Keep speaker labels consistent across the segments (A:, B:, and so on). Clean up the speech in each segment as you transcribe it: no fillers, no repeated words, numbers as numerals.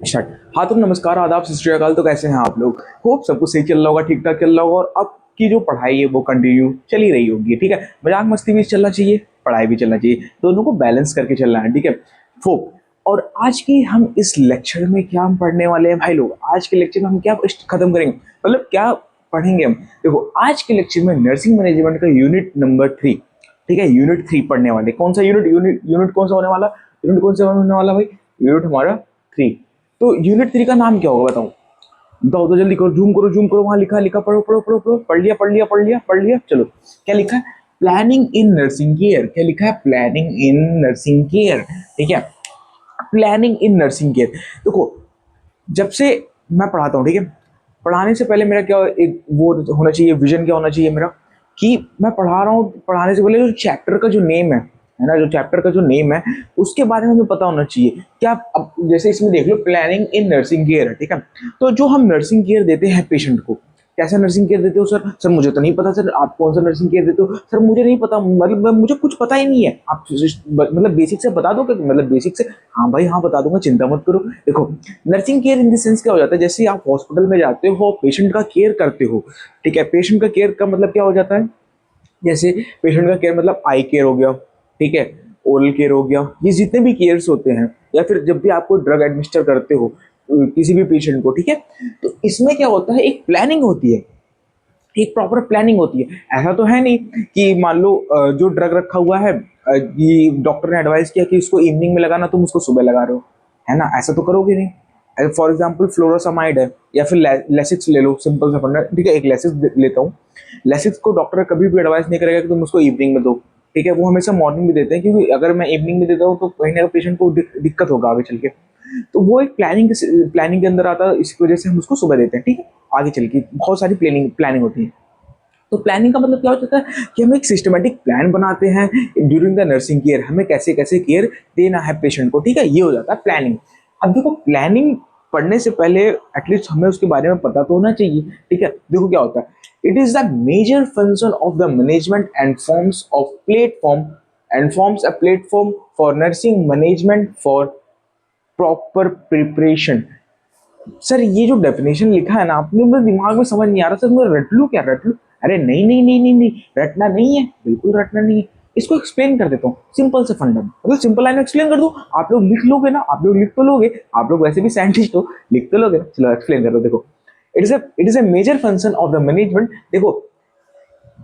A: Start. हाँ तो नमस्कार, आदाब, सत श्री अकाल। तो कैसे हैं आप लोग? होप सब कुछ सही चल रहा होगा, ठीक ठाक चल रहा होगा और अब की जो पढ़ाई है वो कंटिन्यू चल ही रही होगी। ठीक है, मजाक मस्ती भी चलना चाहिए, पढ़ाई भी चलना चाहिए, दोनों को बैलेंस करके चलना है। ठीक है फोक। और आज की हम इस लेक्चर में क्या हम पढ़ने वाले हैं भाई लोग? आज के लेक्चर में हम क्या खत्म करेंगे, मतलब क्या पढ़ेंगे हम? देखो, आज के लेक्चर में नर्सिंग मैनेजमेंट का यूनिट नंबर 3, ठीक है, यूनिट 3 पढ़ने वाले। कौन सा यूनिट? यूनिट कौन सा होने वाला? यूनिट कौन सा होने वाला भाई? यूनिट हमारा 3। तो यूनिट 3 का नाम क्या होगा बताओ? बताओ तो जल्दी करो, जूम करो, जूम करो, वहां लिखा लिखा, पढ़ो पढ़ो पढ़ो पढ़ो, पढ़ लिया पढ़ लिया पढ़ लिया पढ़ लिया। चलो, क्या लिखा है? Planning in nursing care. क्या लिखा है? Planning in nursing care. ठीक है, प्लानिंग इन नर्सिंग केयर। देखो, जब से मैं पढ़ाता हूँ, ठीक है, पढ़ाने से पहले मेरा क्या एक वो होना चाहिए, विजन क्या होना चाहिए मेरा, कि मैं पढ़ा रहा हूँ, पढ़ाने से पहले जो चैप्टर का जो नेम है ना, जो चैप्टर का जो नेम है उसके बारे में हमें पता होना चाहिए। क्या अब जैसे इसमें देख लो, प्लानिंग इन नर्सिंग केयर है, ठीक है। तो जो हम नर्सिंग केयर देते हैं पेशेंट को, कैसा नर्सिंग केयर देते हो सर? सर मुझे तो नहीं पता। सर आप कौन सा नर्सिंग केयर देते हो? सर मुझे नहीं पता, मतलब मुझे कुछ पता ही नहीं है। आप मतलब बेसिक से बता दो, मतलब बेसिक से। हाँ भाई हाँ, बता दूंगा, चिंता मत करो। देखो, nursing care in the sense क्या हो जाता है, जैसे आप हॉस्पिटल में जाते हो, पेशेंट का केयर करते हो। ठीक है, पेशेंट का केयर का मतलब क्या हो जाता है? जैसे पेशेंट का केयर मतलब आई केयर हो गया, ठीक है, ओरल केयर हो गया, ये जितने भी केयर्स होते हैं, या फिर जब भी आप कोई ड्रग एडमिनिस्टर करते हो किसी भी पेशेंट को, ठीक है, तो इसमें क्या होता है, एक प्लानिंग होती है, एक प्रॉपर प्लानिंग होती है। ऐसा तो है नहीं कि मान लो जो ड्रग रखा हुआ है, ये डॉक्टर ने एडवाइस किया कि इसको इवनिंग में लगाना, तुम उसको सुबह लगा रहे हो, है ना? ऐसा तो करोगे नहीं। फॉर एग्जाम्पल फ्लोरोसामाइड है, या फिर लेसिक्स ले लो, सिंपल सा फंडा। ठीक है, एक लेसिक्स लेता हूँ। लेसिक्स को डॉक्टर कभी भी एडवाइस नहीं करेगा कि तुम उसको इवनिंग में दो। ठीक है, वो हमेशा मॉर्निंग में देते हैं, क्योंकि अगर मैं इवनिंग में देता हूँ तो कहीं ना कहीं पेशेंट को दिक्कत होगा आगे चल के। तो वो एक प्लानिंग के अंदर आता है, इसकी वजह से हम उसको सुबह देते हैं। ठीक है, आगे चल के बहुत सारी प्लानिंग प्लानिंग होती है। तो प्लानिंग का मतलब क्या होता है कि हम एक सिस्टमेटिक प्लान बनाते हैं ड्यूरिंग द नर्सिंग केयर, हमें कैसे कैसे केयर देना है पेशेंट को। ठीक है, ये हो जाता है प्लानिंग। अब देखो, प्लानिंग पढ़ने से पहले एटलीस्ट हमें उसके बारे में पता तो होना चाहिए। ठीक है, देखो क्या होता है, it is the major function of the management and forms of platform and forms a platform for nursing management for proper preparation. Sir ये जो डेफिनेशन लिखा है ना आपने, मेरे दिमाग में समझ नहीं आ रहा सर, मैं रट लूं क्या? रट लूं? अरे नहीं नहीं नहीं नहीं नहीं, रटना नहीं है, बिल्कुल रटना नहीं है। इसको एक्सप्लेन कर देता हूँ सिंपल से फंडा, मतलब सिंपल लाइन में एक्सप्लेन कर दूं, आप लोग लिख लोगे ना? आप लोग लिख तो लोगे, आप लोग वैसे भी साइंटिस्ट हो, लिख तो लोगे ना? चलो एक्सप्लेन कर दो। देखो, it is a major function of the management. देखो,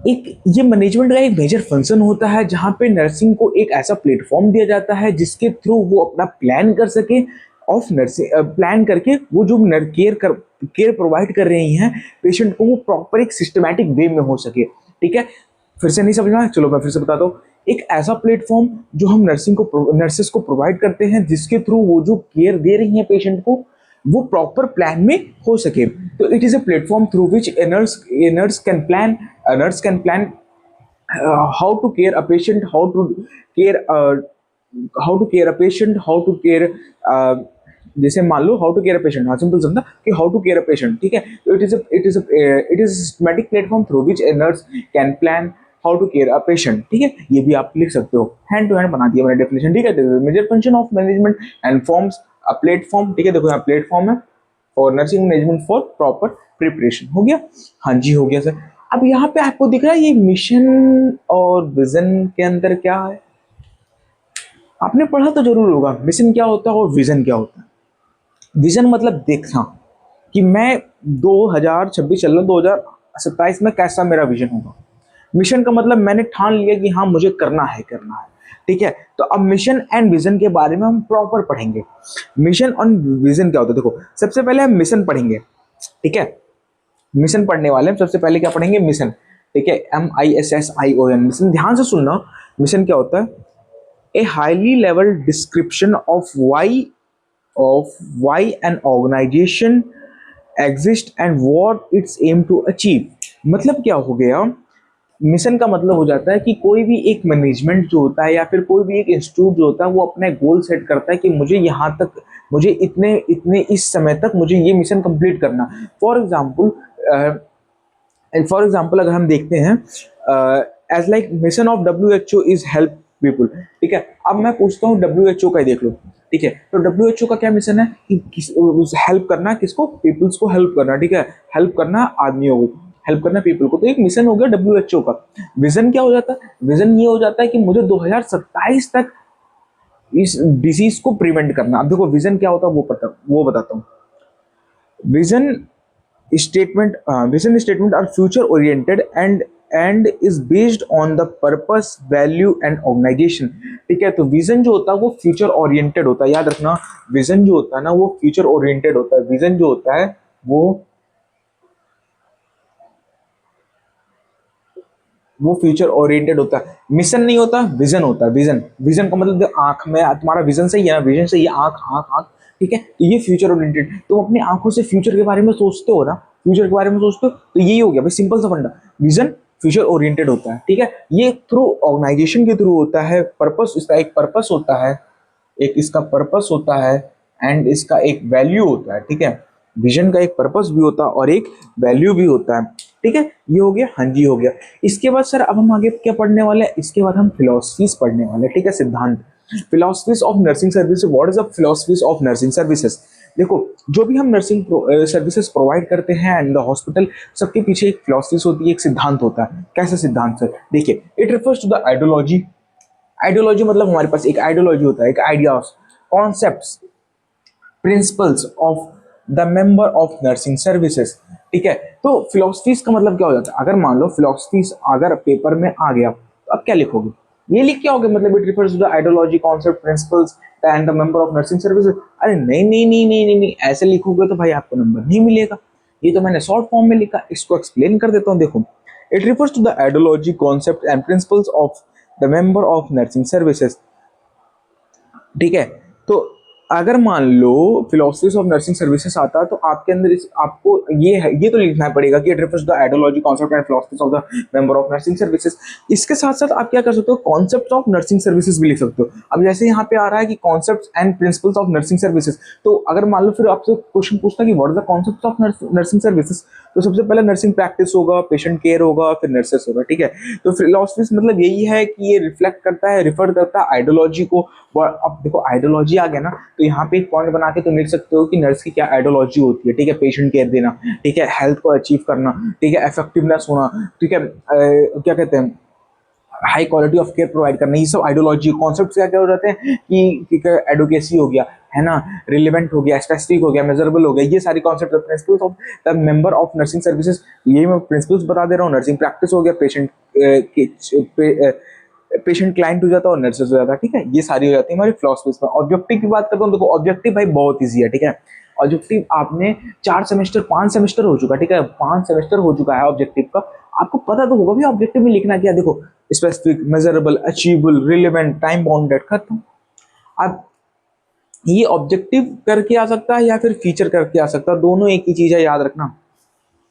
A: एक ये मैनेजमेंट का एक मेजर फंक्शन होता है जहां पे नर्सिंग को एक ऐसा प्लेटफॉर्म दिया जाता है जिसके थ्रू वो अपना प्लान कर सके, ऑफ नर्सिंग प्लान करके वो जो केयर प्रोवाइड कर रही हैं पेशेंट को, वो प्रॉपर एक सिस्टमैटिक वे में हो सके। ठीक है, फिर से नहीं समझना, चलो मैं फिर से बताता हूँ। एक ऐसा प्लेटफॉर्म जो हम नर्सेस को प्रोवाइड करते हैं, जिसके थ्रू वो जो केयर दे रही हैं पेशेंट को, वो प्रॉपर प्लान में हो सके। तो it is a platform through which nurse can plan how to care a patient, care uh, how to care a patient, how to care जैसे मान लो how to care a patient, हाँ simple समझा कि how to care a patient. ठीक है, तो it is systematic platform through which a nurse can plan how to care a patient. ठीक है, ये भी आप लिख सकते हो, हैंड टू हैंड बना दिया मैंने डेफिनेशन। ठीक है, major function of management and forms a platform. ठीक है, देखो यहाँ प्लेटफॉर्म है और nursing management for proper preparation. हो गया? हाँ जी हो गया सर। अब यहाँ पे आपको दिख रहा है ये मिशन और विजन के अंदर क्या है? आपने पढ़ा तो जरूर होगा, मिशन क्या होता है और विजन क्या होता है। विजन मतलब देखना कि मैं 2026 चल रहा हूँ, 2027 में कैसा मेरा विजन होगा। मिशन का मतलब मैंने ठान लिया कि हाँ मुझे करना है, करना है। ठीक है, तो अब मिशन एंड विजन के बारे में हम प्रॉपर पढ़ेंगे। मिशन और विजन क्या होता है? देखो, सबसे पहले हम मिशन पढ़ेंगे। ठीक है, मिशन पढ़ने वाले हैं, सबसे पहले क्या पढ़ेंगे? मिशन। ठीक है, MISSION, मिशन। ध्यान से सुनना, मिशन क्या होता है? A highly level description of why an organisation exist and what its aim to achieve. मतलब क्या हो गया? मिशन का मतलब हो जाता है कि कोई भी एक मैनेजमेंट जो होता है या फिर कोई भी एक इंस्टीट्यूट जो होता है, वो अपना गोल सेट करता है कि मुझे यहाँ तक, मुझे इतने इतने इस समय तक मुझे ये मिशन कंप्लीट करना। फॉर एग्जाम्पल, अगर हम देखते हैं, as like mission of WHO is help people. ठीक है, अब मैं पूछता हूँ WHO का ही देख लो। ठीक है। तो WHO का क्या मिशन है कि हेल्प करना, किसको, पीपल्स को हेल्प करना, ठीक है, हेल्प करना आदमियों को, हेल्प करना पीपल को। तो एक मिशन हो गया WHO का। विजन क्या हो जाता है, विजन ये हो जाता है कि मुझे 2027 तक इस डिजीज को प्रिवेंट करना। अब देखो विजन क्या होता है वो बताता हूँ। Vision statement are future oriented and is based on the purpose, value and organization, ठीक है। तो विजन जो होता है वो फ्यूचर ओरिएंटेड होता है, याद रखना। विजन जो होता है ना वो फ्यूचर ओरिएंटेड होता है। विजन जो होता है वो फ्यूचर ओरिएंटेड होता है। मिशन नहीं होता, विजन होता है। विजन, विजन का मतलब आंख में, तुम्हारा विजन सही है ना, विजन सही है, आंख आंख आंख, ठीक है। तो ये फ्यूचर ओरिएंटेड, तुम अपनी आंखों से फ्यूचर के बारे में सोचते हो ना, फ्यूचर के बारे में सोचते हो, तो यही हो गया भाई, सिंपल सा फंडा। विजन फ्यूचर ओरिएंटेड होता है, ठीक है। ये थ्रू ऑर्गेनाइजेशन के थ्रू होता है। पर्पस, इसका एक पर्पस होता है, एक इसका पर्पस होता है एंड इसका एक वैल्यू होता है, ठीक है। विजन का एक पर्पस भी होता है और एक वैल्यू भी होता है, ठीक है। ये हो गया, हाँ जी हो गया। इसके बाद सर अब हम आगे क्या पढ़ने वाले हैं, इसके बाद हम फिलोसफीज पढ़ने वाले हैं, ठीक है, सिद्धांत। Philosophies of nursing services, what is the philosophies of nursing services. देखो जो भी हम नर्सिंग सर्विसेज प्रोवाइड करते हैं एंड द हॉस्पिटल, सबके पीछे एक फिलोसफीज होती है, एक सिद्धांत होता है। कैसा सिद्धांत सर, देखिए, it refers to the ideology. Ideology मतलब हमारे पास एक आइडियोलॉजी होता है, एक ideas, concepts, principles of the member of nursing services, ठीक है। तो फिलोसफीज का मतलब क्या हो जाता है, अगर मान लो फिलोसफीज अगर पेपर में आ गया तो अब क्या लिखोगे, ये लिख के आओगे, मतलब it refers to the ideology, concept, principles and the member of nursing services. अरे नहीं नहीं नहीं नहीं नहीं नहीं, ऐसे लिखोगे तो भाई आपको नंबर नहीं मिलेगा। ये तो मैंने शॉर्ट फॉर्म में लिखा, इसको एक्सप्लेन कर देता हूँ, देखो। It refers to the ideology, concept and principles of the member of nursing services, ठीक है। तो अगर मान लो फिलोसफी ऑफ नर्सिंग सर्विसेज आता है तो आपके अंदर आपको ये है, ये तो लिखना पड़ेगा कि it refers to the ideology, concept and philosophy of the member of nursing services. इसके साथ साथ आप क्या कर सकते हो, कॉन्सेप्ट ऑफ नर्सिंग सर्विसेज भी लिख सकते हो। अब जैसे यहाँ पे आ रहा है कि concept and principles of nursing services, तो अगर मान लो फिर आपसे क्वेश्चन पूछता है कि what is the concept of nursing services, तो सबसे पहले नर्सिंग प्रैक्टिस होगा, पेशेंट केयर होगा, फिर नर्सेस होगा, ठीक है। तो फिलोसफी मतलब यही है कि ये रिफ्लेक्ट करता है, रिफर करता है आइडियोलॉजी को। अब देखो आइडियोलॉजी आ गया ना, तो यहाँ पे एक पॉइंट बना के तुम लिख सकते हो कि नर्स की क्या आइडियोलॉजी होती है, ठीक है। पेशेंट केयर देना, ठीक है, हेल्थ को अचीव करना, ठीक है, इफेक्टिवनेस होना, ठीक है, क्या कहते हैं, high quality of care provide करना, ये सब आइडियोलॉजी। कॉन्सेप्ट क्या क्या हो जाते हैं कि एडुकेसी हो गया, है ना, रिलेवेंट हो गया, स्पेसिफिक हो गया, मेजरेबल हो गया, ये सारी concept, principles of the member of nursing services, ये मैं प्रिंसिपल्स बता दे रहा हूँ। नर्सिंग प्रैक्टिस हो गया, पेशेंट क्लाइंट हो जाता है और नर्सेस हो जाता है, ठीक है। ये सारी हो जाती है हमारी फिलोसफीज में। ऑब्जेक्टिव की बात करता हूँ, देखो ऑब्जेक्टिव भाई बहुत ईजी है, ठीक है। ऑब्जेक्टिव आपने 4 सेमेस्टर 5 सेमेस्टर हो चुका, ठीक है, 5 सेमेस्टर हो चुका है ऑब्जेक्टिव का, आपको पता तो होगा भी ऑब्जेक्टिव में लिखना क्या। देखो specific, measurable, achievable, relevant, time bounded, खत्म। अब ये ऑब्जेक्टिव करके आ सकता है या फिर फीचर करके आ सकता है, दोनों एक ही चीज है, याद रखना।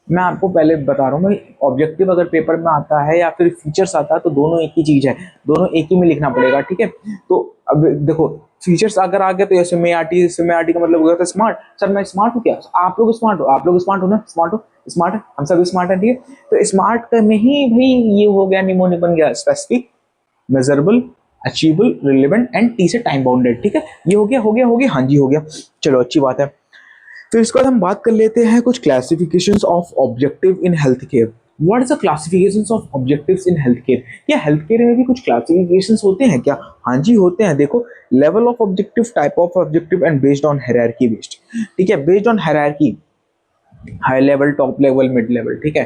A: मैं आपको पहले बता रहा हूँ भाई, ऑब्जेक्टिव अगर पेपर में आता है या फिर फीचर्स आता है तो दोनों एक ही चीज है, दोनों एक ही में लिखना पड़ेगा, ठीक है। तो अब देखो फीचर्स अगर आ गया तो S M A R T का मतलब हो गया था स्मार्ट। सर मैं स्मार्ट हूँ क्या, आप लोग स्मार्ट हो, आप लोग स्मार्ट हो ना, स्मार्ट हो, स्मार्ट है, हम सब स्मार्ट है, ठीक है। तो स्मार्ट में ही भाई ये हो गया, निमोनिक बन गया, specific, measurable, achievable, relevant and T से टाइम बाउंडेड, ठीक है। ये हो गया, हो गया, हो गया, हाँ जी हो गया, चलो अच्छी बात है। फिर इसके बाद हम बात कर लेते हैं कुछ classifications of objective in health care. What is the classifications of objectives in health care, क्या हेल्थ केयर में भी कुछ क्लासिफिकेशंस होते हैं क्या, हाँ जी होते हैं। देखो level of objective, type of objective and based on hierarchy based, ठीक है, based on hierarchy, high level, top level, mid level, ठीक है,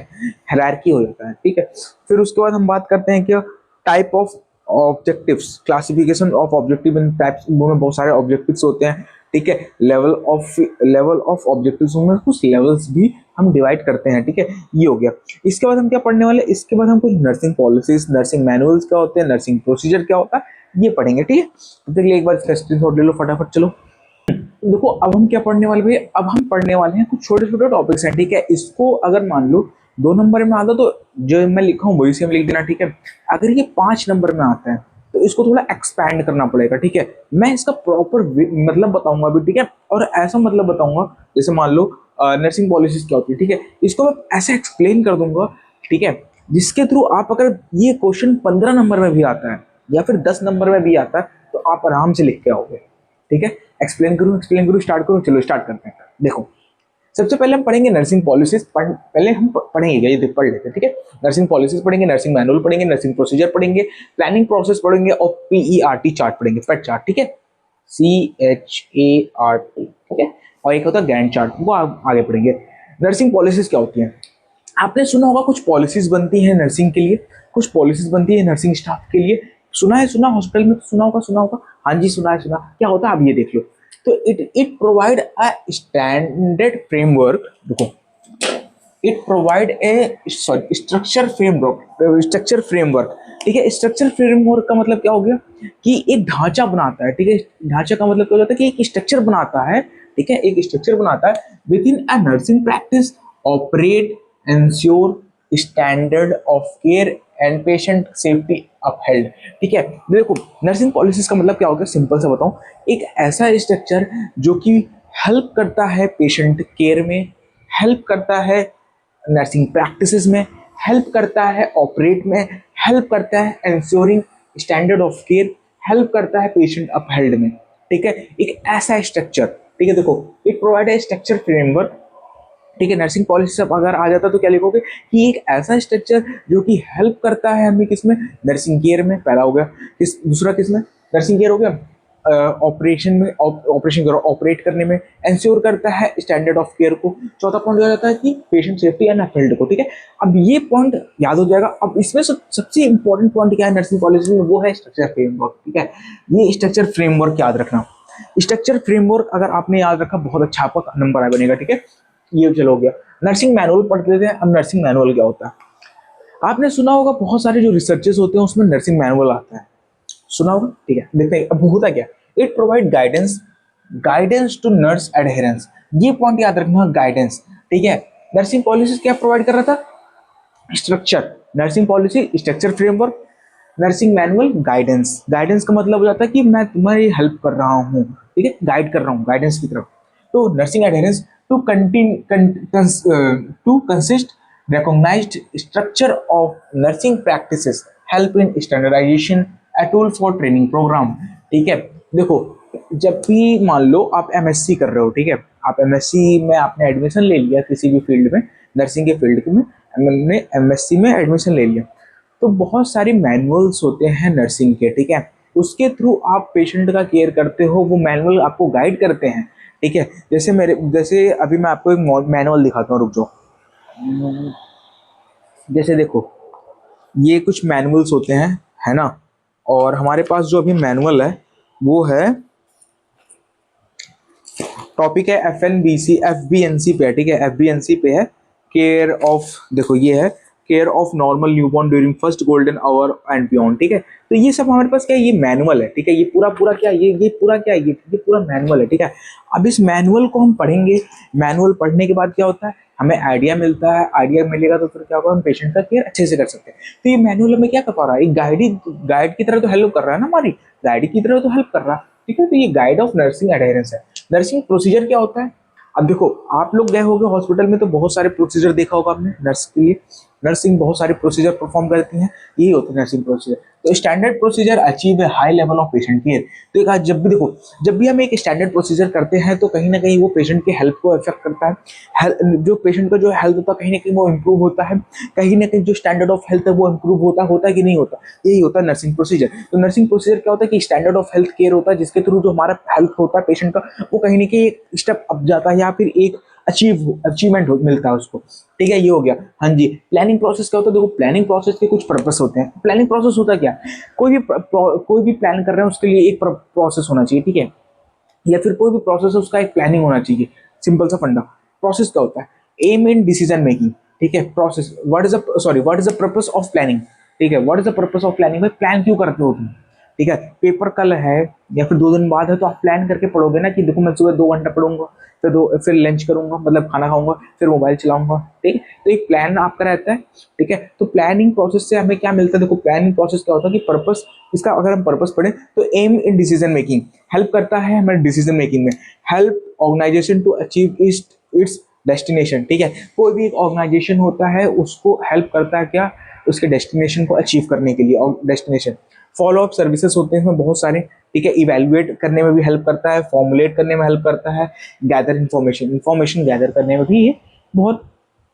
A: हायरार्की हो जाता है, ठीक है। फिर उसके बाद हम बात करते हैं कि type of objectives, classification of objective in types, उनमें बहुत सारे ऑब्जेक्टिव्स होते हैं, ठीक है। लेवल ऑफ ऑब्जेक्टिव्स में कुछ लेवल्स भी हम डिवाइड करते हैं, ठीक है। ये हो गया। इसके बाद हम क्या पढ़ने वाले, इसके बाद हम कुछ नर्सिंग पॉलिसीज, नर्सिंग मैनुअल्स क्या होते हैं, नर्सिंग प्रोसीजर क्या होता है, ये पढ़ेंगे, ठीक है। तो देखिए एक बार इसका स्क्रीनशॉट ले लो फटाफट, चलो। देखो अब हम क्या पढ़ने वाले भैया, अब हम पढ़ने वाले हैं कुछ छोटे छोटे टॉपिक्स हैं, ठीक है। इसको अगर मान लो 2 नंबर में आता तो जो मैं लिखा हूँ वही सेम लिख देना, ठीक है। अगर ये 5 नंबर में आता है तो इसको थोड़ा एक्सपैंड करना पड़ेगा, ठीक है। मैं इसका प्रॉपर मतलब बताऊंगा अभी, ठीक है, और ऐसा मतलब बताऊंगा जैसे मान लो नर्सिंग पॉलिसीज क्या होती है, ठीक है, इसको मैं ऐसे एक्सप्लेन कर दूंगा, ठीक है, जिसके थ्रू आप अगर ये क्वेश्चन 15 नंबर में भी आता है या फिर 10 नंबर में भी आता है तो आप आराम से लिख के आओगे, ठीक है, एक्सप्लेन करूँ स्टार्ट करूँ? चलो स्टार्ट करते हैं। देखो, सबसे पहले हम पढ़ेंगे नर्सिंग पॉलिसीज। पहले हम पढ़ेंगे, ये पढ़ लेते हैं, ठीक है। नर्सिंग पॉलिसीज पढ़ेंगे, नर्सिंग मैनुअल पढ़ेंगे, नर्सिंग प्रोसीजर पढ़ेंगे, प्लानिंग प्रोसेस पढ़ेंगे और PERT चार्ट पढ़ेंगे, पेट चार्ट, ठीक है, CHART, ठीक है। और एक होता है गैंट चार्ट, वो आगे पढ़ेंगे। नर्सिंग पॉलिसीज क्या होती हैं? आपने सुना होगा कुछ पॉलिसीज बनती हैं नर्सिंग के लिए, कुछ पॉलिसीज बनती है नर्सिंग स्टाफ के लिए। सुना है, सुना हॉस्पिटल में तो सुना होगा। हाँ जी, सुना है, सुना। क्या होता है आप ये देख लो। तो it provide a standard framework. देखो, it provide a structure framework, ठीक है। स्ट्रक्चर फ्रेमवर्क का मतलब क्या हो गया कि एक ढांचा बनाता है, ठीक है। ढांचा का मतलब क्या हो जाता है कि एक स्ट्रक्चर बनाता है, ठीक है, एक स्ट्रक्चर बनाता है with in a nursing practice, operate, ensure standard of care and patient safety upheld, ठीक है। देखो, नर्सिंग पॉलिसीज का मतलब क्या होगा, सिंपल सा बताऊं, एक ऐसा स्ट्रक्चर जो कि हेल्प करता है पेशेंट केयर में, हेल्प करता है नर्सिंग प्रैक्टिसेस में, हेल्प करता है ऑपरेट में, हेल्प करता है ensuring standard of care, help करता है पेशेंट अपहेल्ड में, ठीक है। एक ऐसा स्ट्रक्चर, ठीक है। देखो, it provide a structure framework, ठीक है। नर्सिंग पॉलिसी सब अगर आ जाता तो क्या लिखोगे कि एक ऐसा स्ट्रक्चर जो कि हेल्प करता है हमें किसमें, नर्सिंग केयर में, पहला हो गया। दूसरा किसमें, नर्सिंग केयर हो गया, ऑपरेशन में, ऑपरेशन करो ऑपरेट करने में, इंश्योर करता है स्टैंडर्ड ऑफ केयर को। चौथा पॉइंट हो जाता है कि पेशेंट सेफ्टी एंड अपहेल्ड को, ठीक है। अब ये पॉइंट याद हो जाएगा। अब इसमें सबसे इंपॉर्टेंट पॉइंट क्या है नर्सिंग पॉलिसी में, वो है स्ट्रक्चर फ्रेमवर्क, ठीक है। ये स्ट्रक्चर फ्रेमवर्क याद रखना। स्ट्रक्चर फ्रेमवर्क अगर आपने याद रखा, बहुत अच्छा आपका नंबर आ बनेगा, ठीक है। ये चलो हो गया। नर्सिंग मैनुअल पढ़ लेते हैं। अब नर्सिंग मैनुअल क्या होता है? आपने सुना होगा बहुत सारे जो रिसर्चेस होते हैं उसमें नर्सिंग मैनुअल आता है, सुना होगा, ठीक है। देखते हैं अब होता क्या। It provide guidance, guidance to nurse adherence. ये पॉइंट याद रखना, गाइडेंस, ठीक है। नर्सिंग पॉलिसी क्या प्रोवाइड कर रहा था? Structure. Nursing policy structure framework, nursing manual guidance. Guidance का मतलब हो जाता है कि मैं तुम्हारी हेल्प कर रहा हूँ, ठीक है, गाइड कर रहा हूँ गाइडेंस की तरफ। तो nursing adherence to to consist recognized structure of nursing practices, help in standardization, a tool for training program, ठीक है। देखो, जब भी मान लो आप MSc कर रहे हो, ठीक है, आप MSc में आपने एडमिशन ले लिया किसी भी फील्ड में, नर्सिंग के फील्ड में हमने MSc में एडमिशन ले लिया, तो बहुत सारी मैनुअल्स होते हैं नर्सिंग के, ठीक है। उसके थ्रू आप पेशेंट का केयर करते हो, वो मैनुअल आपको गाइड करते हैं, ठीक है। जैसे अभी मैं आपको एक मैनुअल दिखाता हूँ, रुक जाओ। जैसे देखो, ये कुछ मैनुअल्स होते हैं, है ना। और हमारे पास जो अभी मैनुअल है वो है, टॉपिक है FBNC पे है, ठीक है, FBNC पे है, केयर ऑफ, देखो ये है, care of normal newborn during first golden hour and beyond, ठीक है। तो ये सब हमारे पास क्या है, ये मैनुअल है, ठीक है। ये पूरा पूरा क्या, ये पूरा क्या है, ये पूरा मैनुअल है, ठीक है। अब इस मैनुअल को हम पढ़ेंगे। मैनुअल पढ़ने के बाद क्या होता है, हमें आइडिया मिलता है। आइडिया मिलेगा तो फिर क्या होगा, हम पेशेंट का केयर अच्छे से कर सकते हैं। तो ये मैनुअल हमें क्या कर पा रहा है, गाइड की तरह तो हेल्प कर रहा है ना, हमारी गाइड की तरह तो हेल्प कर रहा है, ठीक है। तो ये गाइड ऑफ नर्सिंग एडहेरेंस है। नर्सिंग प्रोसीजर क्या होता है? अब देखो, आप लोग गए होंगे हॉस्पिटल में तो बहुत सारे प्रोसीजर देखा होगा आपने नर्स के लिए। नर्सिंग बहुत सारे प्रोसीजर परफॉर्म करती हैं, यही होते हैं नर्सिंग प्रोसीजर। तो standard procedure achieve a high level of patient care. तो एक जब भी देखो, जब भी हम एक स्टैंडर्ड प्रोसीजर करते हैं तो कहीं ना कहीं वो पेशेंट की हेल्थ को इफेक्ट करता है। जो पेशेंट का जो हेल्थ होता है कहीं ना कहीं वो इम्प्रूव होता है, कहीं ना कहीं जो स्टैंडर्ड ऑफ हेल्थ है वो इम्प्रूव होता है कि नहीं होता, यही होता है नर्सिंग प्रोसीजर। तो नर्सिंग प्रोसीजर क्या होता है कि स्टैंडर्ड ऑफ हेल्थ केयर होता है, जिसके थ्रू जो हमारा हेल्थ होता है पेशेंट का, वो कहीं ना कहीं एक स्टेप अप जाता है या फिर एक अचीवमेंट मिलता है उसको, ठीक है। ये हो गया। हाँ जी, प्लानिंग प्रोसेस क्या होता है? देखो, प्लानिंग प्रोसेस के कुछ पर्पस होते हैं। प्लानिंग प्रोसेस होता है क्या, कोई भी प्लान कर रहे हैं उसके लिए एक प्रोसेस होना चाहिए, ठीक है, या फिर कोई भी प्रोसेस है उसका एक प्लानिंग होना चाहिए। सिंपल सा फंडा। प्रोसेस क्या होता है? एम इन डिसीजन मेकिंग, ठीक है। Process, what is the purpose of planning, ठीक है। What is the purpose of planning, भाई प्लान क्यों करते हो तुम, ठीक है। पेपर कल है या फिर 2 दिन बाद है तो आप प्लान करके पढ़ोगे ना कि देखो मैं सुबह 2 घंटा पढ़ूंगा, फिर लंच करूंगा, मतलब खाना खाऊंगा, फिर मोबाइल चलाऊंगा, ठीक है। तो एक प्लान आपका रहता है, ठीक है। तो प्लानिंग प्रोसेस से हमें क्या मिलता है? देखो, प्लानिंग प्रोसेस क्या होता है कि पर्पस, इसका अगर हम पर्पस पढ़ें तो aim in decision making, help करता है हमारे डिसीजन मेकिंग में। Help organization to achieve its destination, ठीक है। कोई भी एक ऑर्गेनाइजेशन होता है उसको हेल्प करता है क्या, उसके डेस्टिनेशन को अचीव करने के लिए, और डेस्टिनेशन फॉलो अप सर्विसेज होते हैं इसमें बहुत सारे, ठीक है। इवेल्युएट करने में भी हेल्प करता है, फॉर्मुलेट करने में हेल्प करता है, गैदर इन्फॉर्मेशन गैदर करने में भी ये बहुत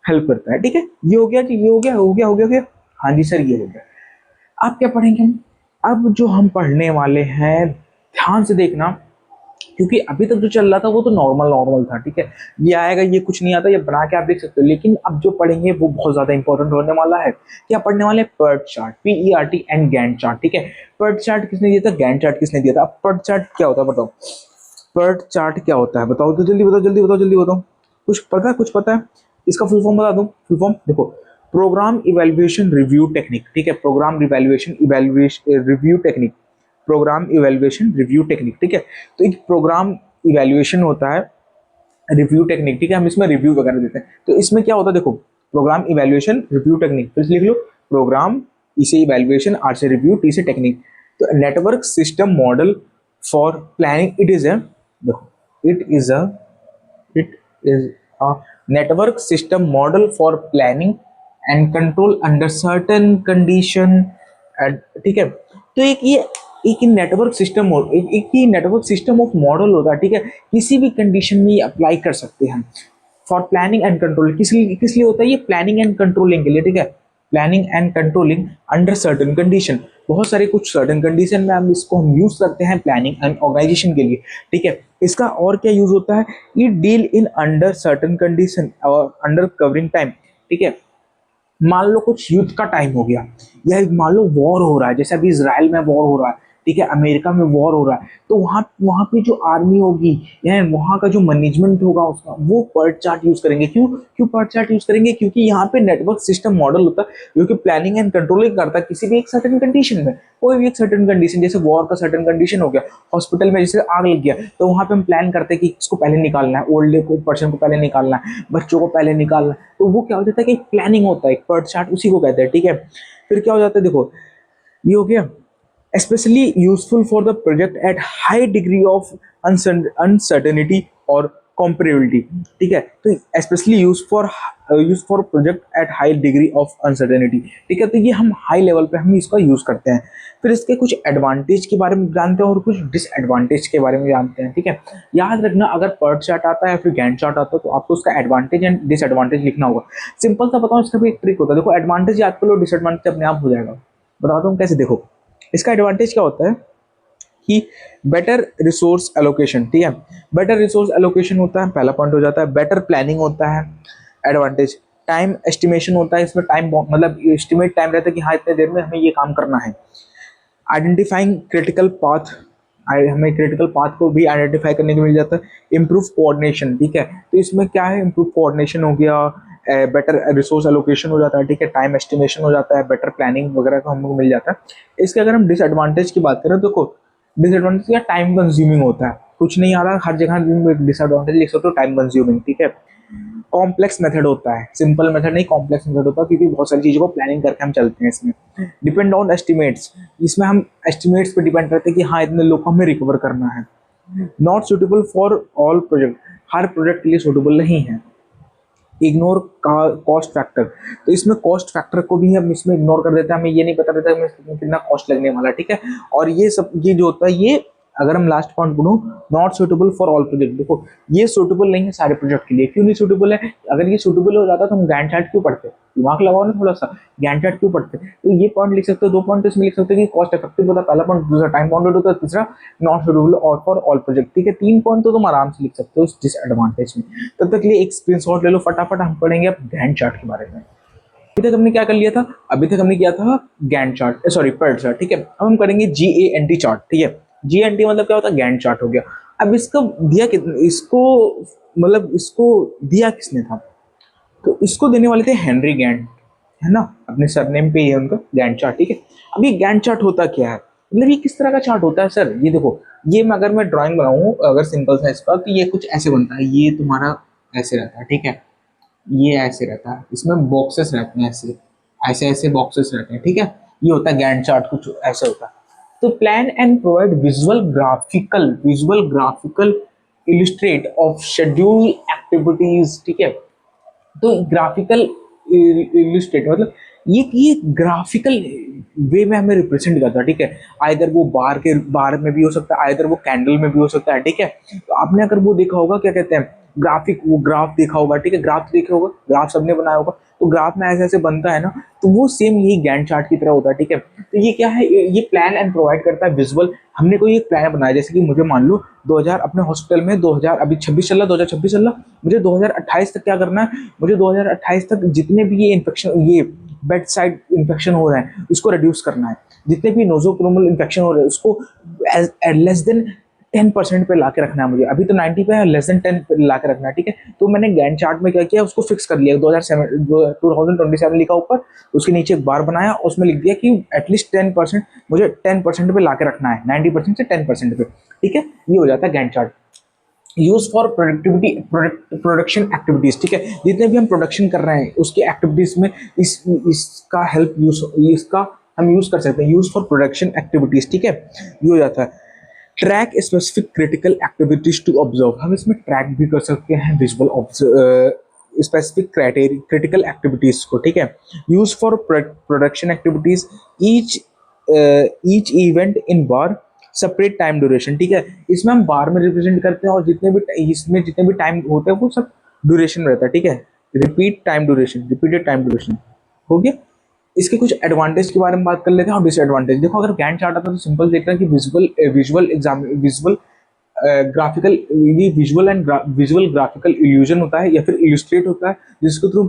A: हेल्प करता है, ठीक है। ये हो गया जी, ये हो गया। हाँ जी सर, ये हो गया। अब क्या पढ़ेंगे हम? अब जो हम पढ़ने वाले हैं, ध्यान से देखना, क्योंकि अभी तक जो चल रहा था वो तो नॉर्मल नॉर्मल था, ठीक है। ये आएगा, ये कुछ नहीं आता, ये बना के आप देख सकते हो, लेकिन अब जो पढ़ेंगे वो बहुत ज्यादा इंपॉर्टेंट होने वाला है। क्या पढ़ने वाले हैं? PERT chart, PERT and Gantt chart, ठीक है। पर्ट चार्ट किसने दिया था, गैंट चार्ट किसने दिया था? अब पर्ट चार्ट क्या होता है बताओ, पर्ट चार्ट क्या होता है बताओ, तो जल्दी बताओ। कुछ पता है? इसका फुल फॉर्म बता दूं? फुल फॉर्म देखो, प्रोग्राम इवेल्युएशन रिव्यू टेक्निक, ठीक है। Program evaluation review technique, program evaluation review technique, ठीक है। तो एक प्रोग्राम इवेल्युएशन होता है, रिव्यू टेक्निक, ठीक है। हम इसमें रिव्यू वगैरह देते हैं, तो इसमें क्या होता है देखो, प्रोग्राम इवेल्युएशन रिव्यू टेक्निक, फिर से लिख लो, प्रोग्राम, ई से इवेल्युएशन, आर से रिव्यू, टी से टेक्निक। तो network system model for planning, it is a network system model for planning and control under certain condition, ठीक है। तो एक नेटवर्क सिस्टम, एक ही नेटवर्क सिस्टम ऑफ मॉडल होता है, ठीक है। किसी भी कंडीशन में अप्लाई कर सकते हैं। फॉर प्लानिंग एंड कंट्रोल, किस लिए होता है ये? प्लानिंग एंड कंट्रोलिंग के लिए, ठीक है। Planning and controlling under certain condition, बहुत सारे कुछ सर्टेन कंडीशन में हम यूज करते हैं प्लानिंग एंड ऑर्गेनाइजेशन के लिए, ठीक है। इसका और क्या यूज होता है? ये deal in under certain condition और अंडर कवरिंग टाइम, ठीक है। मान लो कुछ युद्ध का टाइम हो गया, या मान लो वॉर हो रहा है, जैसे अभी इसराइल में वॉर हो रहा है, ठीक है, अमेरिका में वॉर हो रहा है, तो वहाँ वहाँ पे जो आर्मी होगी या वहाँ का जो मैनेजमेंट होगा उसका, वो पर्ट चार्ट यूज करेंगे। क्यों पर्ट चार्ट यूज करेंगे? क्योंकि यहाँ पे नेटवर्क सिस्टम मॉडल होता है जो कि प्लानिंग एंड कंट्रोलिंग करता है किसी भी एक सर्टेन कंडीशन में, कोई भी एक सर्टेन कंडीशन, जैसे वॉर का सर्टेन कंडीशन हो गया, हॉस्पिटल में जैसे आग लग गया, तो वहाँ पे हम प्लान करते हैं कि इसको पहले निकालना है, ओल्ड को पर्सन को पहले निकालना है, बच्चों को पहले निकालना है, तो वो क्या हो जाता है कि प्लानिंग होता है, एक पर्ट चार्ट उसी को कहते हैं, ठीक है। फिर क्या हो जाता है देखो, ये हो गया especially useful for the project at high degree of uncertainty और comparability, ठीक है। तो specially use for project at high degree of uncertainty, ठीक है। तो ये हम हाई लेवल पे हम इसका यूज करते हैं। फिर इसके कुछ एडवांटेज के बारे में जानते हैं और कुछ डिसएडवांटेज के बारे में जानते हैं, ठीक है। याद रखना, अगर पर्ट चार्ट आता है या फिर गैंट चार्ट आता है तो आपको उसका एडवांटेज एंड डिसएडवांटेज लिखना होगा। सिंपल सा बताऊं, इसका भी एक ट्रिक होता है, देखो एडवांटेज याद कर लो, डिसएडवांटेज अपने आप हो जाएगा। बताता हूँ कैसे, देखो इसका एडवांटेज क्या होता है कि बेटर रिसोर्स एलोकेशन, ठीक है। बेटर रिसोर्स एलोकेशन होता है, पहला पॉइंट हो जाता है। बेटर प्लानिंग होता है, एडवांटेज। टाइम एस्टिमेशन होता है, इसमें टाइम मतलब एस्टिमेट टाइम रहता है कि हाँ इतने देर में हमें ये काम करना है। आइडेंटिफाइंग क्रिटिकल पाथ, हमें क्रिटिकल पाथ को भी आइडेंटिफाई करने को मिल जाता है। इम्प्रूव कोऑर्डिनेशन, ठीक है। तो इसमें क्या है, इम्प्रूव कोऑर्डिनेशन हो गया, बेटर रिसोर्स एलोकेशन हो जाता है, ठीक है, टाइम एस्टिमेशन हो जाता है, बेटर प्लानिंग वगैरह का हमको मिल जाता है। इसके अगर हम डिसएडवांटेज की बात करें तो देखो, डिसएडवांटेज या टाइम कंज्यूमिंग होता है, कुछ नहीं आ रहा, हर जगह डिसएडवांटेज लिख सकते हो, टाइम कंज्यूमिंग, ठीक है। कॉम्प्लेक्स मेथड होता है, सिंपल मेथड नहीं, कॉम्प्लेक्स मेथड होता है, क्योंकि बहुत सारी चीज़ों को प्लानिंग करके हम चलते हैं इसमें। डिपेंड ऑन एस्टिमेट्स, इसमें हम एस्टिमेट्स पे डिपेंड करते हैं कि हाँ इतने लोग को हमें रिकवर करना है। Not suitable for all project, her project के लिए सुटेबल नहीं है। इग्नोर कॉस्ट फैक्टर, तो इसमें कॉस्ट फैक्टर को भी हम इसमें इग्नोर कर देते हैं, हमें ये नहीं पता रहता हमें कितना कॉस्ट लगने वाला, ठीक है। और ये सब ये जो होता है, ये अगर हम लास्ट पॉइंट बोलूँ, not suitable for all project, देखो ये सुटेबल नहीं है सारे प्रोजेक्ट के लिए। क्यों नहीं सुटेबल है? अगर ये सुटेबल हो जाता तो हम गैंट चार्ट क्यों पढ़ते? दिमाग लगाओ ना थोड़ा सा, गैंट चार्ट क्यों पढ़ते? तो ये पॉइंट लिख सकते हो, दो पॉइंट इसमें लिख सकते हो कि कॉस्ट इफेक्टिव होता है पहला पॉइंट, दूसरा टाइम बाउंडेड होता है, तीसरा नॉट सुटेबल और फॉर ऑल प्रोजेक्ट, ठीक है। 3 पॉइंट तो तुम आराम से लिख सकते हो इस डिसएडवांटेज में। तब तक लिए एक स्क्रीनशॉट ले लो फटाफट, हम पढ़ेंगे अब गैंट चार्ट के बारे में। अभी तक हमने क्या कर लिया था? अभी तक हमने किया था Gantt chart, sorry PERT chart, ठीक है। अब हम करेंगे GANT चार्ट, ठीक है। GANT मतलब क्या होता है? गैंट चार्ट हो गया। अब इसको दिया इसको मतलब इसको दिया किसने था? तो इसको देने वाले थे हेनरी गैंट, है ना, अपने सरनेम पे ही है उनका, गैंट चार्ट, ठीक है। अब ये गैंट चार्ट होता क्या है, मतलब ये किस तरह का चार्ट होता है सर? ये देखो, ये मैं अगर मैं ड्राइंग बनाऊं अगर सिंपल सा इसका, तो ये कुछ ऐसे बनता है, ये तुम्हारा ऐसे रहता है, ठीक है, ये ऐसे रहता है, इसमें बॉक्सेस रहते हैं, ऐसे ऐसे ऐसे बॉक्सेस रहते हैं, ठीक है। ये होता है गैंट चार्ट, कुछ ऐसे होता है। तो plan and provide visual graphical illustrate of schedule activities, ठीक है। तो ग्राफिकल इलिस्ट्रेट मतलब ये ग्राफिकल वे में हमें रिप्रेजेंट करता है, ठीक है। आइदर वो बार में भी हो सकता है, आइदर वो कैंडल में भी हो सकता है, ठीक है। तो आपने अगर वो देखा होगा, क्या कहते हैं, ग्राफिक, वो ग्राफ देखा होगा, ठीक है, ग्राफ देखा होगा, ग्राफ सबने बनाया होगा। तो ग्राफ में ऐसे ऐसे बनता है ना, तो वो सेम यही गैंट चार्ट की तरह होता है, ठीक है। तो ये क्या है, ये प्लान एंड प्रोवाइड करता है विजुअल। हमने कोई एक प्लान बनाया, जैसे कि मुझे मान लो 2000 अपने हॉस्पिटल में 2000 अभी 26 चल रहा, 2026 चल रहा, मुझे 2028 तक क्या करना है, मुझे 2028 तक जितने भी ये इन्फेक्शन, ये बेड साइड इन्फेक्शन हो रहा है उसको रिड्यूस करना है। जितने भी नोजोक्रोमल इन्फेक्शन हो रहे हैं उसको लेस देन 10% पे ला के रखना है मुझे। अभी तो 90 पे है, लेस देन 10 पे ला के रखना है, ठीक है। तो मैंने गैंट चार्ट में क्या किया, उसको फिक्स कर लिया, 2027 लिखा ऊपर, उसके नीचे एक बार बनाया, उसमें लिख दिया कि एटलीस्ट 10%, मुझे 10% पे ला के रखना है, 90% से 10% पे, ठीक है। ये हो जाता है Gantt chart. Use for productivity, production activities, ठीक है। जितने भी हम प्रोडक्शन कर रहे हैं उसकी एक्टिविटीज में इसका हेल्प यूज, इसका हम यूज कर सकते हैं, यूज फॉर प्रोडक्शन एक्टिविटीज, ठीक है। ये हो जाता है। Track specific critical activities to observe, हम इसमें ट्रैक भी कर सकते हैं विजुअल स्पेसिफिक क्रिटिकल एक्टिविटीज को, ठीक है। Use for production activities, each each event in bar, separate time duration, ठीक है। इसमें हम बार में रिप्रेजेंट करते हैं और जितने भी इसमें जितने भी टाइम होते हैं वो सब ड्यूरेशन में रहता है, ठीक है। Repeat time duration, repeated time duration हो गया। इसके कुछ एडवांटेज के बारे में बात कर लेते हैं और डिसएडवांटेज। देखो, अगर गैंट चार्ट आता है तो सिंपल देखना है कि विजुअल ये विजुअल ग्राफिकल इल्यूजन होता है या फिर इल्यूस्ट्रेट होता है, जिसके थ्रू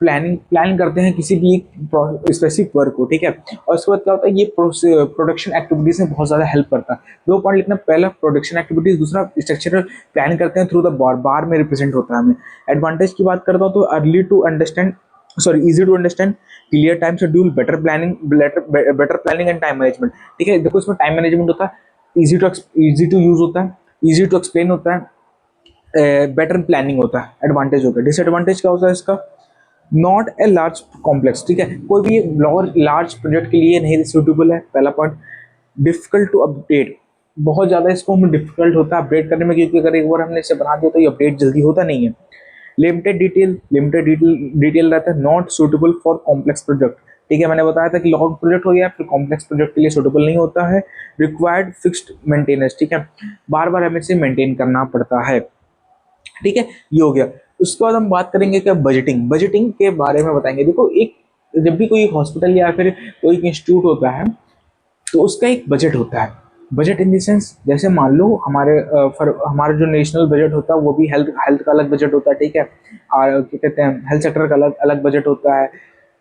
A: प्लान करते हैं किसी भी एक स्पेसिफिक वर्क को, ठीक है। और उसके बाद क्या होता है, ये प्रोडक्शन एक्टिविटीज में बहुत ज्यादा हेल्प करता है। दो पॉइंट लिखना, पहला प्रोडक्शन एक्टिविटीज, दूसरा स्ट्रक्चरल प्लान करते हैं थ्रू द बार में रिप्रेजेंट होता है हमें। एडवांटेज की बात करता हूँ तो early to understand, sorry easy to understand, clear time schedule, better planning and time management, ठीक है। देखो, इसमें टाइम मैनेजमेंट होता है, इजी टू यूज होता है, इजी टू एक्सप्लेन होता है, बेटर प्लानिंग होता है, एडवांटेज होता है। डिसएडवांटेज क्या होता है इसका, नॉट ए लार्ज कॉम्प्लेक्स, ठीक है, कोई भी लार्ज प्रोजेक्ट के लिए नहीं सूटेबल है, पहला पॉइंट। डिफिकल्ट टू अपडेट, बहुत ज़्यादा इसको हमें डिफिकल्ट होता है अपडेट करने में, क्योंकि अगर एक बार हमने इसे बना दिया तो ये अपडेट जल्दी होता नहीं है। लिमिटेड डिटेल रहता है, not suitable for complex project, ठीक है। मैंने बताया था कि लॉन्ग प्रोजेक्ट हो गया, फिर कॉम्प्लेक्स प्रोजेक्ट के लिए सूटेबल नहीं होता है। रिक्वायर्ड फिक्स्ड मेंटेनेंस, ठीक है, बार बार हमें इसे मेंटेन करना पड़ता है, ठीक है। ये हो गया। उसके बाद हम बात करेंगे क्या, बजटिंग के बारे में बताएंगे। देखो, एक जब भी कोई हॉस्पिटल या फिर कोई इंस्टीट्यूट होता है तो उसका एक बजट होता है। बजट इन द सेंस, जैसे मान लो हमारा जो नेशनल बजट होता है वो भी हेल्थ हेल्थ का अलग बजट होता है, ठीक है। और क्या कहते हैं, हेल्थ सेक्टर का अलग अलग बजट होता है,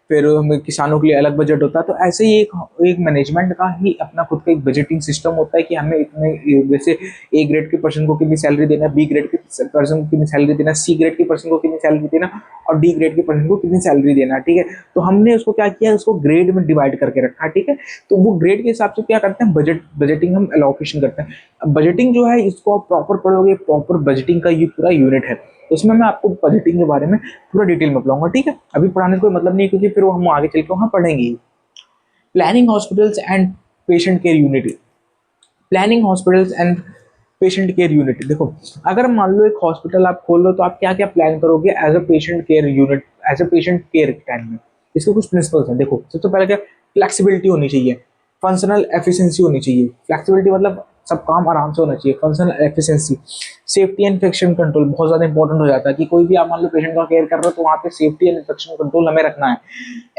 A: फिर हमें किसानों के लिए अलग बजट होता है। तो ऐसे ही एक मैनेजमेंट का ही अपना खुद का एक बजटिंग सिस्टम होता है कि हमें इतने, जैसे ए ग्रेड के पर्सन को कितनी सैलरी देना, बी ग्रेड के पर्सन को कितनी सैलरी देना, सी ग्रेड के पर्सन को कितनी सैलरी देना और डी ग्रेड के पर्सन को कितनी सैलरी देना, ठीक है। तो हमने उसको क्या किया, उसको ग्रेड में डिवाइड करके रखा, ठीक है। तो वो ग्रेड के हिसाब से क्या करते हैं, बजटिंग हम एलोकेशन करते हैं। बजटिंग जो है, इसको आप प्रॉपर पढ़ोगे, प्रॉपर बजटिंग का ये पूरा यूनिट है। उसमें मैं आपको बजटिंग के बारे में पूरा डिटेल में पढ़ाऊंगा, ठीक है। अभी पढ़ाने से कोई मतलब नहीं है, क्योंकि फिर वो हम आगे चल के वहाँ पढ़ेंगे। Planning hospitals and patient care unit, planning hospitals and patient care unit. देखो, अगर मान लो एक हॉस्पिटल आप खोल लो तो आप क्या क्या प्लान करोगे as a patient care unit, as a patient care time में। इसके कुछ प्रिंसिपल्स हैं। देखो, सबसे पहले क्या, फ्लेक्सिबिलिटी होनी चाहिए, फंक्शनल एफिशिएंसी होनी चाहिए। फ्लेक्सिबिलिटी मतलब सब काम आराम से होना चाहिए। Functional efficiency, safety and infection control बहुत ज़्यादा इंपॉर्टेंट हो जाता है कि कोई भी आप मान लो पेशेंट का केयर कर रहे हो तो वहाँ पे सेफ्टी एंड इन्फेक्शन कंट्रोल हमें रखना है।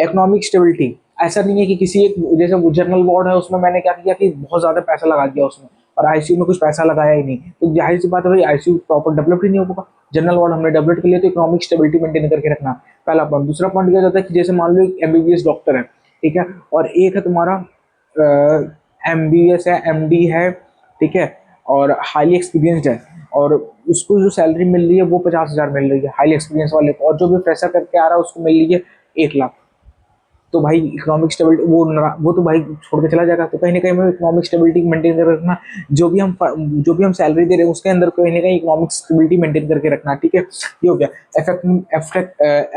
A: इकोनॉमिक स्टेबिलिटी, ऐसा नहीं है कि किसी एक, जैसे जनरल वार्ड है उसमें मैंने क्या किया कि बहुत ज़्यादा पैसा लगा दिया उसमें और आईसीयू में कुछ पैसा लगाया ही नहीं, तो जाहिर सी बात है भाई, आईसीयू प्रॉपर डेवलप ही नहीं होगा। जनरल वार्ड हमने डेवलप कर लिया तो इकोनॉमिक स्टेबिलिटी मेंटेन करके रखना, पहला पॉइंट। दूसरा पॉइंट क्या जाता है कि जैसे मान लो एक एमबीबीएस डॉक्टर है, ठीक है, और एक है तुम्हारा एमबीबीएस है, एमडी है, ठीक है, और हाईली एक्सपीरियंस्ड है, और उसको जो सैलरी मिल रही है वो 50,000 मिल रही है हाईली एक्सपीरियंस वाले को, और जो भी फ्रेशर करके आ रहा है उसको मिल रही है 1 लाख। तो भाई इकोनॉमिक स्टेबिलिटी, वो तो भाई छोड़ के चला जाएगा। तो कहीं ना कहीं हमें इकोनॉमिक स्टेबिलिटी मेंटेन कर रखना, जो भी हम सैलरी दे रहे हैं उसके अंदर कहीं ना कहीं इकोनॉमिक स्टेबिलिटी मेंटेन करके रखना, ठीक है। ये हो गया।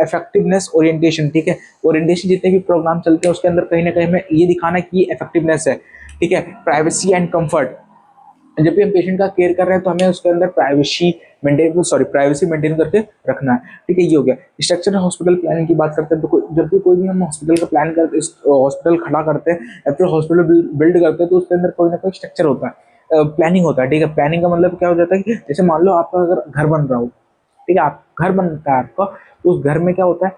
A: इफेक्टिवनेस ओरिएंटेशन, ठीक है। ओरिएंटेशन जितने भी प्रोग्राम चलते हैं उसके अंदर कहीं ना कहीं हमें ये दिखाना है कि ये इफेक्टिवनेस है, ठीक है। प्राइवेसी एंड कंफर्ट, जब भी हम पेशेंट का केयर कर रहे हैं तो हमें उसके अंदर प्राइवेसी मेंटेन करके रखना है, ठीक है। ये हो गया स्ट्रक्चर। हॉस्पिटल प्लानिंग की बात करते हैं तो जब भी कोई भी हम हॉस्पिटल का प्लान करते हैं, हॉस्पिटल खड़ा करते हैं या फिर हॉस्पिटल बिल्ड करते हैं, तो उसके अंदर कोई ना कोई स्ट्रक्चर होता है, प्लानिंग होता है, ठीक है। प्लानिंग का मतलब क्या हो जाता है कि जैसे मान लो आपका अगर घर बन रहा हो, ठीक है, आप घर बनता है आपका, तो उस घर में क्या होता है,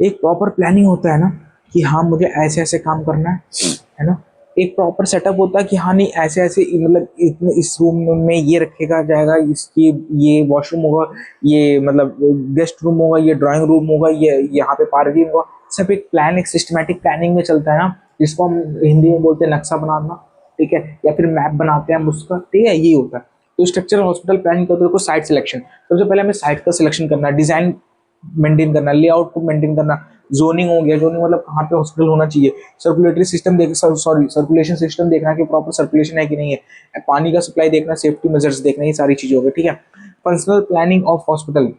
A: एक प्रॉपर प्लानिंग होता है ना कि हाँ मुझे ऐसे ऐसे काम करना है ना। एक प्रॉपर सेटअप होता है कि हाँ नहीं ऐसे ऐसे मतलब इतने इस रूम में ये रखेगा जाएगा, इसकी ये वॉशरूम होगा, ये मतलब गेस्ट रूम होगा, ये ड्राइंग रूम होगा, ये यहाँ पे पार्किंग होगा। सब एक प्लान, एक सिस्टमेटिक प्लानिंग में चलता है ना, जिसको हम हिंदी में बोलते हैं नक्शा बनाना, ठीक है, या फिर मैप बनाते हैं हम उसका, ठीक है, यही होता है। तो स्ट्रक्चर हॉस्पिटल प्लानिंग का देखो साइट सिलेक्शन, सबसे पहले हमें साइट का सिलेक्शन करना है, डिजाइन मेंटेन करना, लेआउट को मेंटेन करना, जोनिंग हो गया, जोनिंग मतलब कहाँ पे हॉस्पिटल होना चाहिए, सर्कुलेटरी सिस्टम देख सॉरी सर्कुलेशन सिस्टम देखना कि प्रॉपर सर्कुलेशन है कि नहीं है, पानी का सप्लाई देखना, सेफ्टी मेजर्स देखना, ये सारी चीजें हो गई, ठीक है। Functional planning of hospital,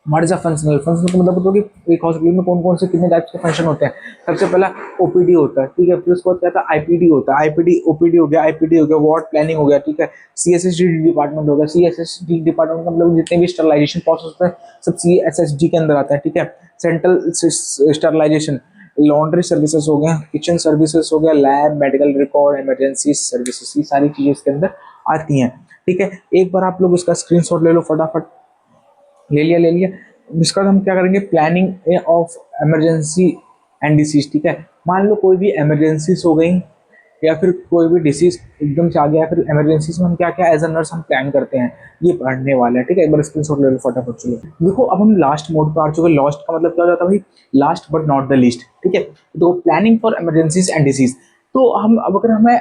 A: what is a functional, functional का मतलब होता है कि एक हॉस्पिटल में कौन कौन से कितने टाइप्स के फंक्शन होते हैं। सबसे पहला ओपीडी होता है, ठीक है, फिर उसके बाद क्या था आईपीडी होता है, आईपीडी ओपीडी हो गया, आईपीडी हो गया, वार्ड प्लानिंग हो गया, ठीक है, सीएसएसडी डिपार्टमेंट हो गया, सीएसएसडी डिपार्टमेंट का मतलब जितने भी स्टरलाइजेशन प्रोसेस होते हैं सब सीएसएसडी के अंदर आता है, ठीक है। सेंट्रल स्टरलाइजेशन, लॉन्ड्री सर्विसेज हो गया, किचन सर्विसेज हो गया, lab, medical record, emergency services, ये सारी चीजें इसके अंदर आती हैं, ठीक है। एक बार आप लोग इसका स्क्रीनशॉट ले लो फटाफट, ले लिया ले लिया। इसका हम क्या करेंगे, planning of emergency and disease, ठीक है। मान लो कोई भी इमरजेंसीज हो गई या फिर कोई भी डिसीज एकदम से आ गया, फिर इमरजेंसीज में हम क्या क्या एज अ नर्स हम प्लान करते हैं, ये पढ़ने वाला है, ठीक है। एक बार स्क्रीनशॉट ले लो फटाफट। चलो देखो अब हम लास्ट मोड पर आ चुके हैं। लास्ट का मतलब क्या हो जाता है भाई, last but not the least, ठीक है। तो planning for emergencies and disease, तो हम अब अगर हमें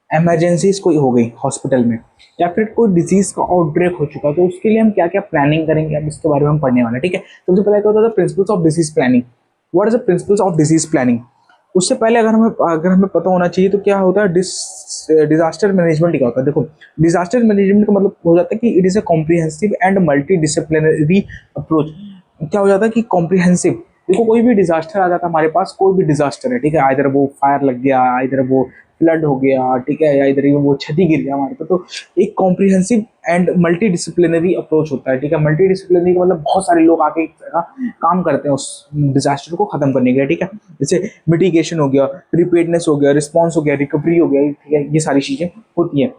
A: इमरजेंसीज कोई हो गई हॉस्पिटल में या फिर कोई डिजीज का आउटब्रेक हो चुका है, तो उसके लिए हम क्या क्या प्लानिंग करेंगे, अब इसके बारे में हम पढ़ने वाले हैं, ठीक है। सबसे पहले क्या होता है principles of disease planning. What is the principles of disease planning, उससे पहले अगर हमें पता होना चाहिए तो क्या होता है डिजास्टर मैनेजमेंट क्या होता है। देखो डिजास्टर मैनेजमेंट का मतलब हो जाता है कि it is a comprehensive and multi disciplinary approach. क्या हो जाता है कि कॉम्प्रिहेंसिव, देखो कोई भी डिजास्टर आ जाता है हमारे पास, कोई भी डिजास्टर है, ठीक है, इधर वो फायर लग गया, इधर वो फ्लड हो गया, ठीक है, या इधर वो छती गिर गया हमारे पे, तो एक comprehensive and multi disciplinary approach होता है, ठीक है। मल्टी डिसिप्लिनरी का मतलब बहुत सारे लोग आके एक जगह काम करते हैं उस डिजास्टर को खत्म करने के लिए, ठीक है। जैसे मिटिगेशन हो गया, प्रिपेयर्डनेस हो गया, रिस्पॉन्स हो गया, रिकवरी हो गया, ठीक है, ये सारी चीजें होती है।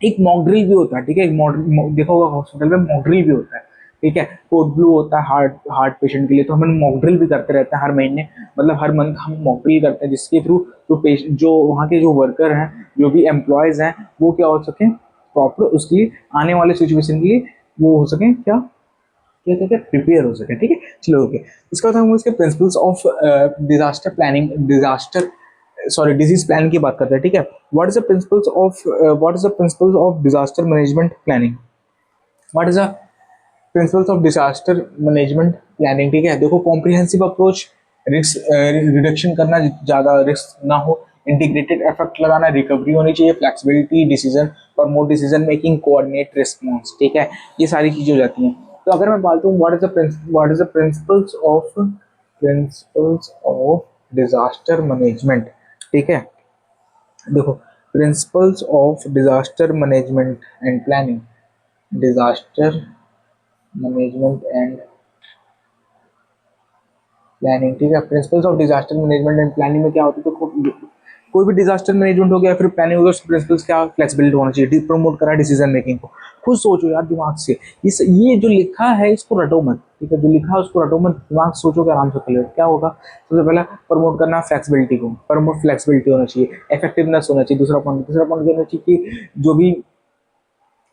A: एक मॉक ड्रिल भी होता है, ठीक है, एक मॉडल देखा होगा हॉस्पिटल में मॉक ड्रिल भी होता है, ठीक है। कोड ब्लू होता है हार्ट हार्ट पेशेंट के लिए, तो हम मॉक ड्रिल भी करते रहते हैं हर महीने, मतलब हर मंथ हम मॉक ड्रिल करते हैं, जिसके थ्रू जो वहाँ के जो वर्कर हैं, जो भी एम्प्लॉयज हैं, वो क्या हो सके प्रॉपर उसके लिए आने वाले सिचुएशन के लिए वो हो सके क्या क्या क्या प्रिपेयर हो सके, ठीक है। चलो ओके, इसका बाद हम इसके principles of disaster planning, disaster sorry disease plan की बात करते हैं, ठीक है। What is the principles of disaster management planning, what is the principles of disaster management planning, ठीक है। देखो कॉम्प्रिहेंसिव अप्रोच, रिस्क रिडक्शन करना, ज़्यादा रिस्क ना हो, इंटीग्रेटेड एफर्ट लगाना, रिकवरी होनी चाहिए, फ्लेक्सिबिलिटी, डिसीजन और मोर डिसीजन मेकिंग, कोऑर्डिनेट रिस्पॉन्स, ठीक है, ये सारी चीज़ें हो जाती हैं। तो अगर मैं बात हूँ what is the principles of disaster management, ठीक है। देखो principles of disaster management and planning, disaster management and planning, ठीक है। Principles of disaster management and planning में क्या होता है, तो कोई भी डिजास्टर मैनेजमेंट हो गया फिर प्लानिंग हो गया, उसके प्रिंसिपल्स क्या, फ्लेक्सिबिलिटी होना चाहिए, प्रमोट करा डिसीजन मेकिंग को। खुद सोचो यार दिमाग से, ये जो लिखा है इसको रटो मत, ठीक है, जो लिखा है उसको रटो मत, दिमाग से सोचो कि आराम से कर लो क्या होगा। सबसे पहला प्रमोट करना फ्लेक्सिबिलिटी को, प्रमोट फ्लेक्सिबिलिटी होना चाहिए, इफेक्टिवनेस होना चाहिए, दूसरा पॉइंट होना चाहिए कि जो भी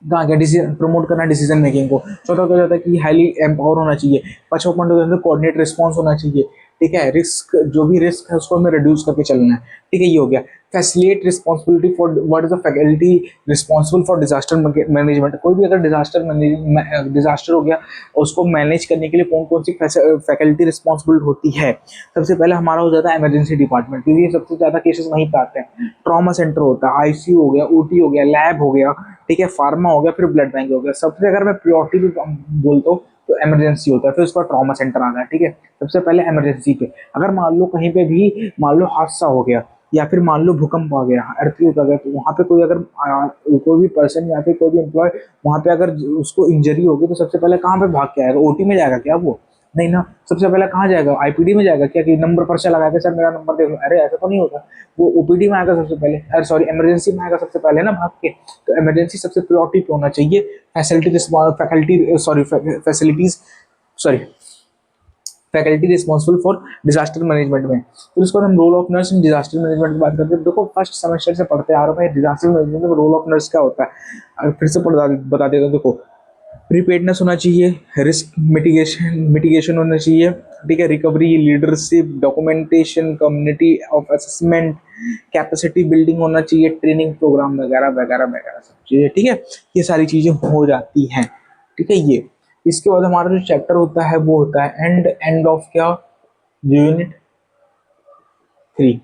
A: कहाँ क्या डिसीजन प्रमोट करना डिसीजन मेकिंग को। चौथा क्या जाता है कि हाईली एम्पावर होना चाहिए। पांचवा पॉइंट होता है कोऑर्डिनेट रिस्पॉन्स होना चाहिए, ठीक है, रिस्क जो भी रिस्क है उसको हमें रिड्यूस करके चलना है, ठीक है, ये हो गया। Facilitate responsibility for what is the faculty responsible for disaster management, कोई भी अगर डिजास्टर हो गया उसको मैनेज करने के लिए कौन कौन सी फैकल्टी रिस्पॉन्सिबल होती है। सबसे पहले हमारा हो जाता है इमरजेंसी डिपार्टमेंट, क्योंकि ये सबसे ज्यादा केसेस वहीं पे आते हैं। ट्रॉमा सेंटर होता है, आईसीयू हो गया, ओटी हो गया, लैब हो गया, ठीक है, फार्मा हो गया, फिर ब्लड बैंक हो गया। सबसे अगर मैं प्रियोरिटी भी बोलता हूँ तो इमरजेंसी होता है, फिर उसके बाद ट्रॉमा सेंटर आता है, ठीक है। सबसे पहले इमरजेंसी पे अगर मान लो कहीं पे भी मान लो हादसा हो गया, या फिर मान लो भूकंप आ गया, अर्थक्वेक आ गया, तो वहाँ पे कोई अगर कोई भी पर्सन या फिर कोई भी एम्प्लॉय वहाँ पे अगर उसको इंजरी होगी तो सबसे पहले कहाँ पे भाग के आएगा, ओटी में जाएगा क्या वो? नहीं ना, सबसे पहले कहाँ जाएगा, आईपीडी में जाएगा क्या, कि नंबर पर्चा लगा के सर मेरा नंबर दे दो? अरे ऐसा तो नहीं होता, वो ओपीडी में आएगा सबसे पहले, अरे सॉरी इमरजेंसी में आएगा सबसे पहले ना भाग के। तो इमरजेंसी सबसे प्रायोरिटी पे होना चाहिए, facilities sorry faculty responsible for disaster management में। फिर उसके बाद हम role of nurse in disaster management की बात करते हैं। देखो फर्स्ट सेमेस्टर से पढ़ते आ रहे हो भाई, डिजास्टर मैनेजमेंट में रोल ऑफ नर्स क्या होता है, फिर से बता देता हूँ। देखो प्रिपेयर्डनेस होना चाहिए, रिस्क मिटिगेशन मिटिगेशन होना चाहिए, ठीक है, recovery, leadership, documentation, community of assessment, capacity building होना चाहिए, ट्रेनिंग प्रोग्राम वगैरह वगैरह वगैरह सब चीज़ें, ठीक है, ये सारी चीज़ें हो जाती हैं, ठीक है। ये इसके बाद हमारा जो चैप्टर होता है वो होता है एंड ऑफ क्या, यूनिट 3,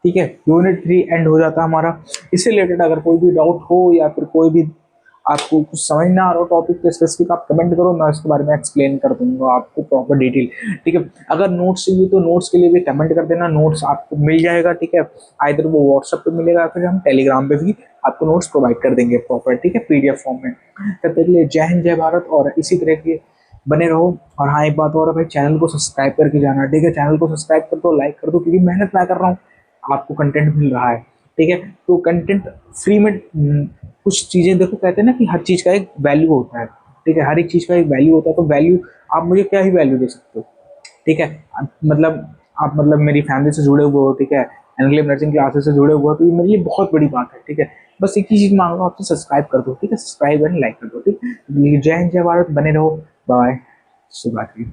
A: ठीक है, यूनिट 3 एंड हो जाता है हमारा। इससे रिलेटेड अगर कोई भी डाउट हो या फिर कोई भी आपको कुछ समझ ना आ रहा हो टॉपिक पे स्पेसिफिक, आप कमेंट करो, मैं उसके बारे में एक्सप्लेन कर दूंगा आपको प्रॉपर डिटेल, ठीक है। अगर नोट्स चाहिए तो नोट्स के लिए भी कमेंट कर देना, नोट्स आपको मिल जाएगा, ठीक है, आइदर वो व्हाट्सएप पे मिलेगा फिर हम टेलीग्राम पे भी आपको नोट्स प्रोवाइड कर देंगे प्रॉपर, ठीक है, पीडीएफ फॉर्म में। तब तक के लिए जय हिंद जय भारत, और इसी तरह के बने रहो। और हाँ एक बात और है भाई, चैनल को सब्सक्राइब करके जाना, ठीक है, चैनल को सब्सक्राइब कर दो, लाइक कर दो, क्योंकि मेहनत मैं कर रहा हूँ, आपको कंटेंट मिल रहा है, ठीक है। तो कंटेंट फ्री में कुछ चीज़ें देखो, कहते हैं ना कि हर चीज़ का एक वैल्यू होता है, ठीक है, हर एक चीज़ का एक वैल्यू होता है, तो वैल्यू आप मुझे क्या ही वैल्यू दे सकते हो, ठीक है। मतलब आप मतलब मेरी फैमिली से जुड़े हुए हो, ठीक है, एनक्लेव नर्सिंग क्लासेस से जुड़े हुए हो, तो ये मेरे लिए बहुत बड़ी बात है, ठीक है। बस एक ही चीज़ मांग रहा हूँ आपसे, सब्सक्राइब कर दो, ठीक है, सब्सक्राइब एंड लाइक कर दो, ठीक है। जय हिंद जय भारत, बने रहो, बाय, शुभ रात्रि।